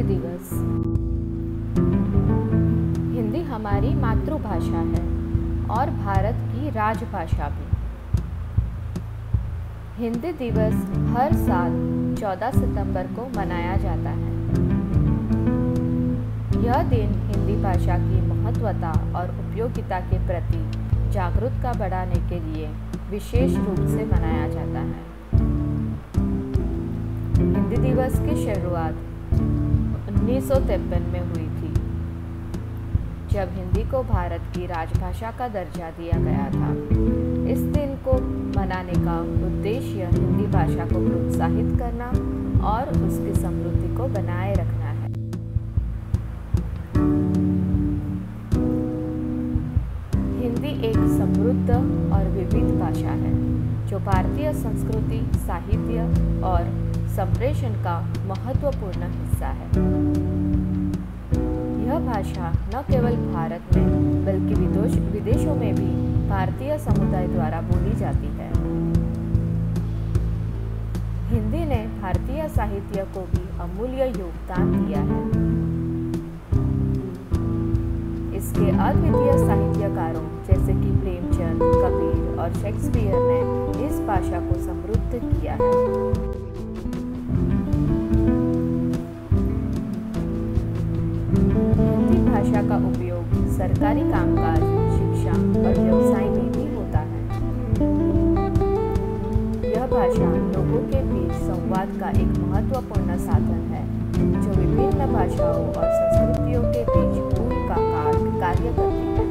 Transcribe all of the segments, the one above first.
दिवस। हिंदी हमारी मातृभाषा है और भारत की राजभाषा भी। हिंदी दिवस हर साल 14 सितंबर को मनाया जाता है। यह दिन हिंदी भाषा की महत्वता और उपयोगिता के प्रति जागरूकता बढ़ाने के लिए विशेष रूप से मनाया जाता है। हिंदी दिवस की शुरुआत 1953 में हुई थी, जब हिंदी को भारत की राजभाषा का दर्जा दिया गया था। इस दिन को मनाने का उद्देश्य हिंदी भाषा को प्रोत्साहित करना और उसकी समृद्धि को बनाए रखना है। हिंदी एक समृद्ध और विविध भाषा है, जो भारतीय संस्कृति, साहित्य और संप्रेषण का महत्वपूर्ण हिस्सा है। यह भाषा न केवल भारत में बल्कि विदेशों में भी भारतीय समुदाय द्वारा बोली जाती है। हिंदी ने भारतीय साहित्य को भी अमूल्य योगदान दिया है। इसके अद्वितीय साहित्यकारों जैसे कि प्रेमचंद, कबीर और शेक्सपियर ने इस भाषा को समृद्ध किया है। हिंदी भाषा का उपयोग सरकारी कामकाज, शिक्षा और व्यवसाय में भी होता है। यह भाषा लोगों के बीच संवाद का एक महत्वपूर्ण साधन है, जो विभिन्न भाषाओं और संस्कृतियों के बीच पुल का कार्य करती है।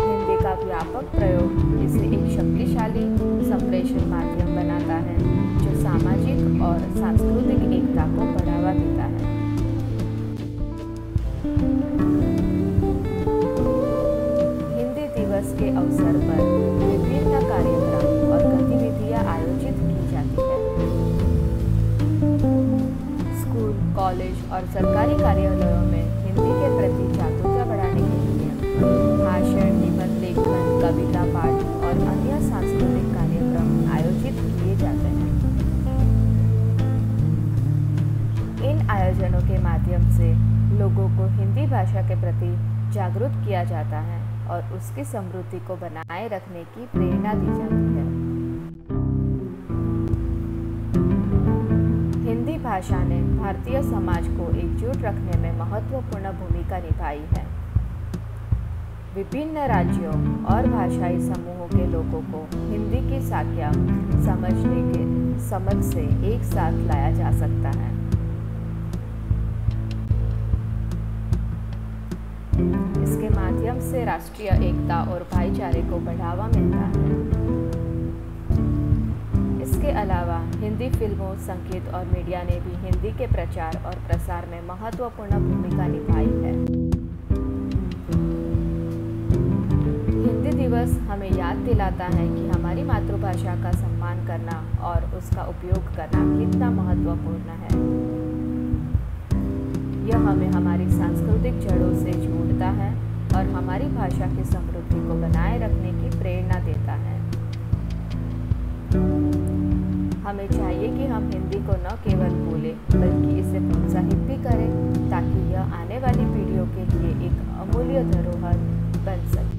हिंदी का व्यापक प्रयोग इसे एक शक्तिशाली संप्रेषण माध्यम बनाता है, जो सामाजिक और सांस्कृतिक एकता को बढ़ावा देता है। हिंदी दिवस के अवसर पर विभिन्न कार्यक्रम और गतिविधियां आयोजित की जाती है। स्कूल, कॉलेज और सरकारी कार्यालयों में हिंदी के प्रति जागरूकता बढ़ाने के लिए भाषण, निबंध लेखन, कविता पाठ और अन्य सांस्कृतिक कार्यक्रम आयोजित किए जाते हैं। इन आयोजनों के माध्यम से लोगों को हिंदी भाषा के प्रति जागरूक किया जाता है और उसकी समृद्धि को बनाए रखने की प्रेरणा दी जाती है। हिंदी भाषा ने भारतीय समाज को एकजुट रखने में महत्वपूर्ण भूमिका निभाई है। विभिन्न राज्यों और भाषाई समूहों के लोगों को हिंदी की साख्या समझ से एक साथ लाया जा सकता है। इसके माध्यम से राष्ट्रीय एकता और भाईचारे को बढ़ावा मिलता है। इसके अलावा हिंदी फिल्मों, संगीत और मीडिया ने भी हिंदी के प्रचार और प्रसार में महत्वपूर्ण भूमिका निभाई है। हिंदी दिवस हमें याद दिलाता है कि हमारी मातृभाषा का सम्मान करना और उसका उपयोग करना कितना महत्वपूर्ण है। यह हमें हमारी सांस्कृतिक जड़ों से जोड़ता है और हमारी भाषा की समृद्धि को बनाए रखने की प्रेरणा देता है। हमें चाहिए कि हम हिंदी को न केवल बोलें बल्कि इसे प्रोत्साहित भी करें, ताकि यह आने वाली पीढ़ियों के लिए एक अमूल्य धरोहर बन सके।